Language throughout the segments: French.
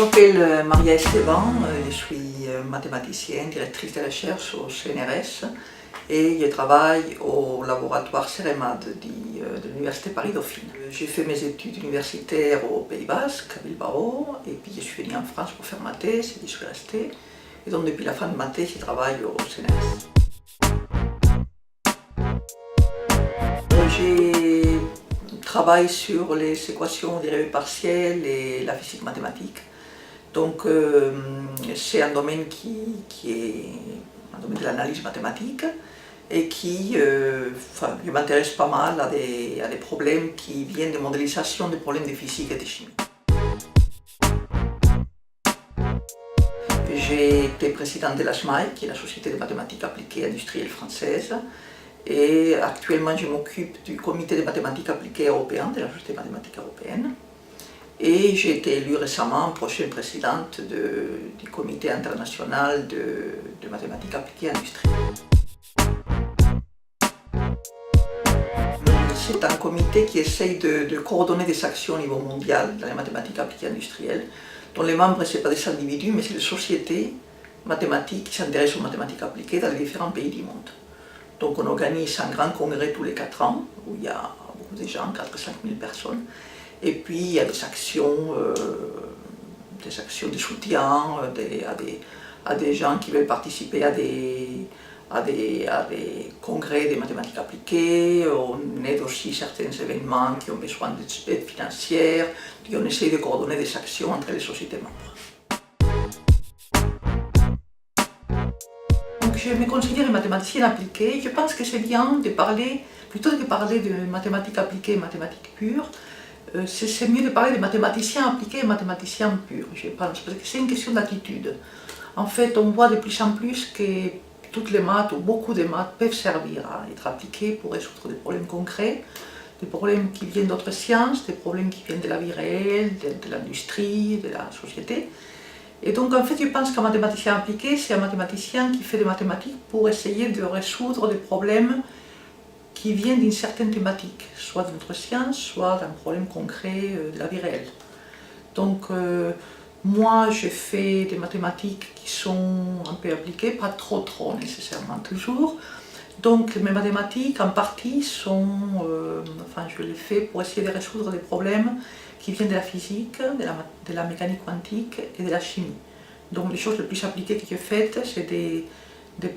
m'appelle Maria Esteban, je suis mathématicienne, directrice de recherche au CNRS et je travaille au laboratoire CEREMAD de l'Université Paris-Dauphine. J'ai fait mes études universitaires au Pays Basque, à Bilbao, et puis je suis venue en France pour faire ma thèse et j'y suis restée. Et donc depuis la fin de ma thèse, je travaille au CNRS. Je travaille sur les équations dérivées partielles et la physique mathématique. Donc c'est un domaine qui est un domaine de l'analyse mathématique et je m'intéresse pas mal à des problèmes qui viennent de modélisation des problèmes de physique et de chimie. J'ai été présidente de la SMAI, qui est la Société de mathématiques appliquées industrielles française, et actuellement je m'occupe du comité de mathématiques appliquées européen, de la Société mathématique européenne. Et j'ai été élue récemment prochaine présidente du comité international de mathématiques appliquées industrielles. C'est un comité qui essaye de coordonner des actions au niveau mondial dans les mathématiques appliquées industrielles, dont les membres, ce n'est pas des individus, mais c'est des sociétés mathématiques qui s'intéressent aux mathématiques appliquées dans les différents pays du monde. Donc on organise un grand congrès tous les 4 ans, où il y a beaucoup de gens, 4 000 à 5 000 personnes. Et puis il y a des actions de soutien à des gens qui veulent participer à des congrès de mathématiques appliquées. On aide aussi certains événements qui ont besoin d'aide financière, et on essaie de coordonner des actions entre les sociétés membres. Donc je me considère mathématicienne appliquée. Je pense que c'est bien de parler, plutôt que de parler de mathématiques appliquées et mathématiques pures, c'est mieux de parler de mathématiciens appliqués et mathématiciens purs, je pense, parce que c'est une question d'attitude. En fait, on voit de plus en plus que toutes les maths, ou beaucoup de maths, peuvent servir à être appliquées pour résoudre des problèmes concrets, des problèmes qui viennent d'autres sciences, des problèmes qui viennent de la vie réelle, de l'industrie, de la société. Et donc, en fait, je pense qu'un mathématicien appliqué, c'est un mathématicien qui fait des mathématiques pour essayer de résoudre des problèmes qui viennent d'une certaine thématique, soit de notre science, soit d'un problème concret de la vie réelle. Donc moi je fais des mathématiques qui sont un peu appliquées, pas trop nécessairement toujours. Donc mes mathématiques en partie sont, je les fais pour essayer de résoudre des problèmes qui viennent de la physique, de la mécanique quantique et de la chimie. Donc les choses les plus appliquées que j'ai faites, c'est des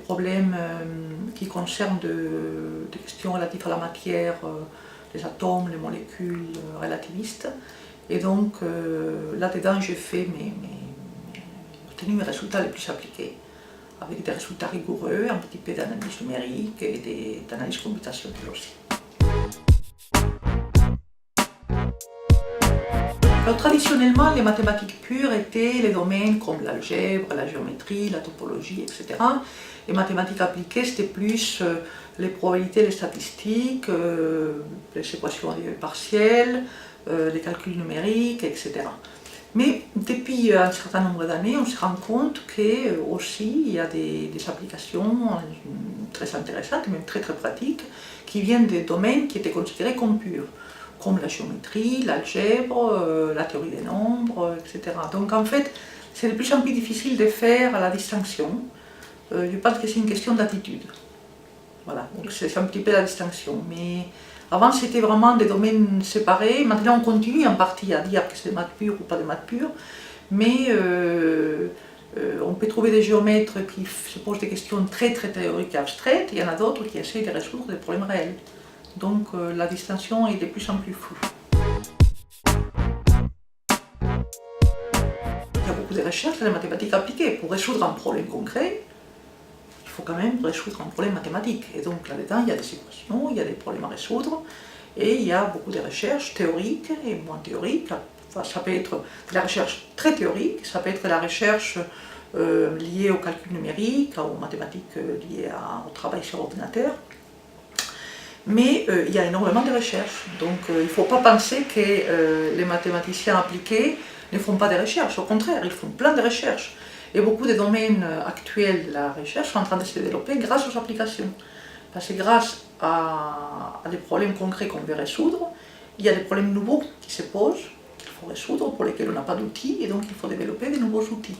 problèmes qui concernent des questions relatives à la matière, les atomes, les molécules relativistes. Et donc là-dedans, j'ai obtenu mes résultats les plus appliqués, avec des résultats rigoureux, un petit peu d'analyse numérique et d'analyse computationnelle aussi. Alors, traditionnellement, les mathématiques pures étaient les domaines comme l'algèbre, la géométrie, la topologie, etc. Les mathématiques appliquées, c'était plus les probabilités, les statistiques, les équations partielles, les calculs numériques, etc. Mais depuis un certain nombre d'années, on se rend compte qu'aussi il y a des applications très intéressantes, même très pratiques, qui viennent des domaines qui étaient considérés comme purs, comme la géométrie, l'algèbre, la théorie des nombres, etc. Donc en fait, c'est de plus en plus difficile de faire la distinction. Je pense que c'est une question d'attitude. Voilà, donc c'est un petit peu la distinction. Mais avant, c'était vraiment des domaines séparés. Maintenant, on continue en partie à dire que c'est des maths pures ou pas des maths pures. Mais on peut trouver des géomètres qui se posent des questions très théoriques et abstraites. Il y en a d'autres qui essaient de résoudre des problèmes réels. Donc la distinction est de plus en plus floue. Il y a beaucoup de recherches dans les mathématiques appliquées. Pour résoudre un problème concret, il faut quand même résoudre un problème mathématique. Et donc là-dedans, il y a des équations, il y a des problèmes à résoudre, et il y a beaucoup de recherches théoriques et moins théoriques. Enfin, ça peut être de la recherche très théorique, ça peut être de la recherche liée au calcul numérique, aux mathématiques liées au travail sur ordinateur. Mais il y a énormément de recherches, donc il ne faut pas penser que les mathématiciens appliqués ne font pas de recherches, au contraire, ils font plein de recherches. Et beaucoup de domaines actuels de la recherche sont en train de se développer grâce aux applications. Parce que grâce à des problèmes concrets qu'on veut résoudre, il y a des problèmes nouveaux qui se posent, qu'il faut résoudre, pour lesquels on n'a pas d'outils, et donc il faut développer de nouveaux outils.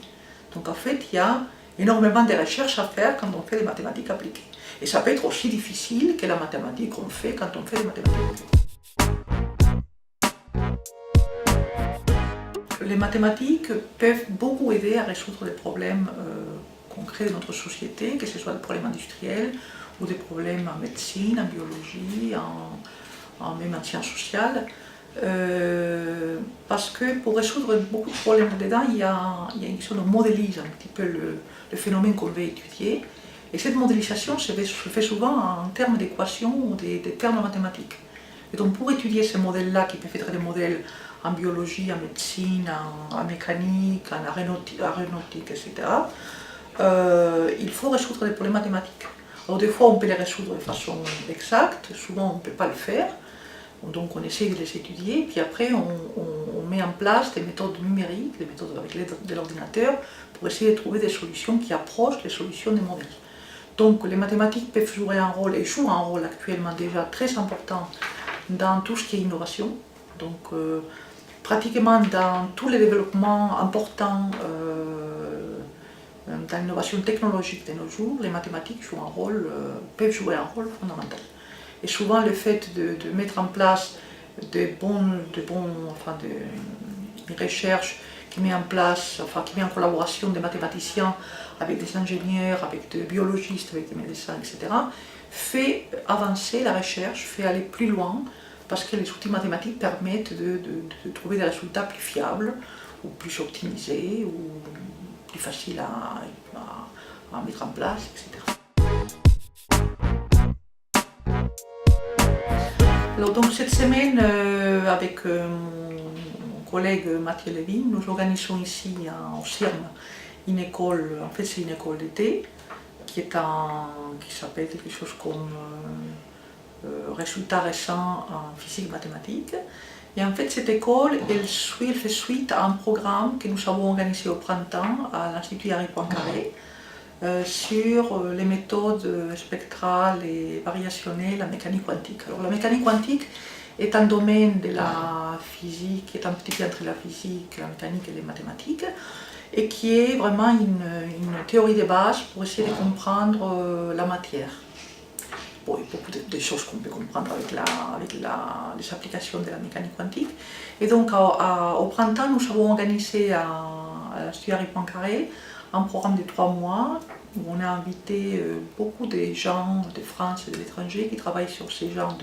Donc en fait, il y a énormément de recherches à faire quand on fait des mathématiques appliquées. Et ça peut être aussi difficile que la mathématique qu'on fait quand on fait des mathématiques. Les mathématiques peuvent beaucoup aider à résoudre des problèmes concrets de notre société, que ce soit des problèmes industriels ou des problèmes en médecine, en biologie, même en sciences sociales. Parce que pour résoudre beaucoup de problèmes dedans, il y a une sorte de modélise un petit peu le phénomène qu'on veut étudier. Et cette modélisation se fait souvent en termes d'équations ou des termes mathématiques. Et donc pour étudier ces modèles-là, qui peuvent être des modèles en biologie, en médecine, en mécanique, en aéronautique, etc., il faut résoudre des problèmes mathématiques. Alors des fois on peut les résoudre de façon exacte, souvent on ne peut pas le faire. Donc on essaie de les étudier, puis après on met en place des méthodes numériques, des méthodes avec l'aide de l'ordinateur, pour essayer de trouver des solutions qui approchent les solutions des modèles. Donc les mathématiques peuvent jouer un rôle, et jouent un rôle actuellement déjà très important dans tout ce qui est innovation. Donc pratiquement dans tous les développements importants dans l'innovation technologique de nos jours, les mathématiques peuvent jouer un rôle fondamental. Et souvent le fait de mettre en place des recherches qui met en collaboration des mathématiciens avec des ingénieurs, avec des biologistes, avec des médecins, etc., fait avancer la recherche, fait aller plus loin, parce que les outils mathématiques permettent de trouver des résultats plus fiables, ou plus optimisés, ou plus faciles à mettre en place, etc. Alors donc cette semaine, avec mon collègue Mathieu Lévin, nous organisons ici au CIRM une école, en fait c'est une école d'été, qui s'appelle quelque chose comme résultats récents en physique mathématique. Et en fait cette école, elle fait suite à un programme que nous avons organisé au printemps à l'Institut Henri Poincaré, sur les méthodes spectrales et variationnelles en mécanique quantique. Alors la mécanique quantique est un domaine de la physique, qui est un petit peu entre la physique, la mécanique et les mathématiques, et qui est vraiment une théorie de base pour essayer de comprendre la matière. Bon, il y a beaucoup de choses qu'on peut comprendre avec les applications de la mécanique quantique. Et donc au printemps, nous avons organisé à l'Institut Henri Poincaré un programme de 3 mois où on a invité beaucoup de gens de France et de l'étranger qui travaillent sur ces genres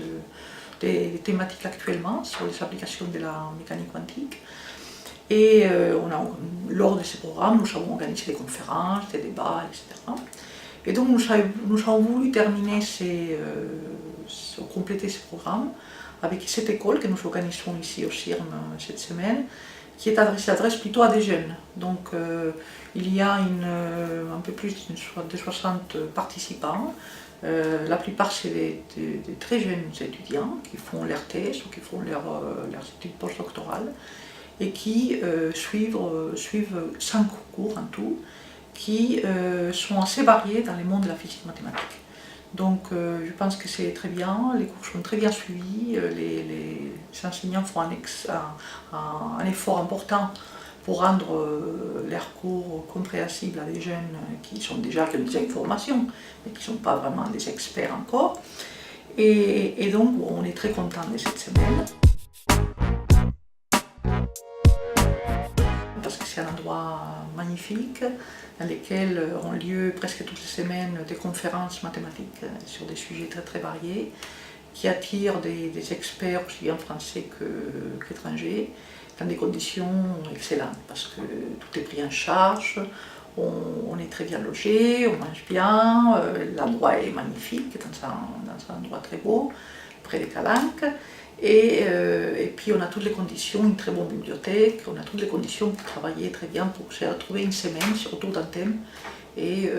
de thématiques actuellement, sur les applications de la mécanique quantique. Et lors de ces programmes, nous avons organisé des conférences, des débats, etc. Et donc nous avons voulu terminer compléter ce programme avec cette école que nous organisons ici au CIRM cette semaine, qui s'adresse plutôt à des jeunes. Donc il y a un peu plus de 60 participants. La plupart c'est des très jeunes étudiants qui font leur thèse ou qui font leurs études postdoctorales et qui suivent 5 cours en tout, qui sont assez variés dans le monde de la physique mathématique. Donc je pense que c'est très bien, les cours sont très bien suivis, les enseignants font un effort important pour rendre leurs cours compréhensibles à des jeunes qui ont déjà des informations, mais qui ne sont pas vraiment des experts encore. Et donc on est très contents de cette semaine. Parce que c'est un endroit magnifique dans lequel ont lieu presque toutes les semaines des conférences mathématiques sur des sujets très très variés qui attirent des experts aussi bien français qu'étrangers dans des conditions excellentes parce que tout est pris en charge, on est très bien logé, on mange bien, l'endroit est magnifique, dans un endroit très beau, près des Calanques. Et puis on a toutes les conditions, une très bonne bibliothèque, on a toutes les conditions pour travailler très bien, pour se retrouver une semaine autour d'un thème et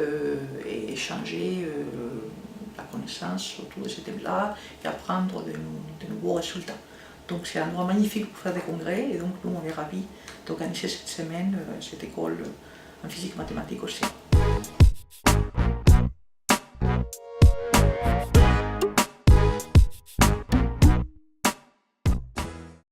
échanger la connaissance autour de ce thème-là et apprendre de nouveaux résultats. Donc c'est un endroit magnifique pour faire des congrès et donc nous on est ravis d'organiser cette semaine, cette école en physique mathématique aussi.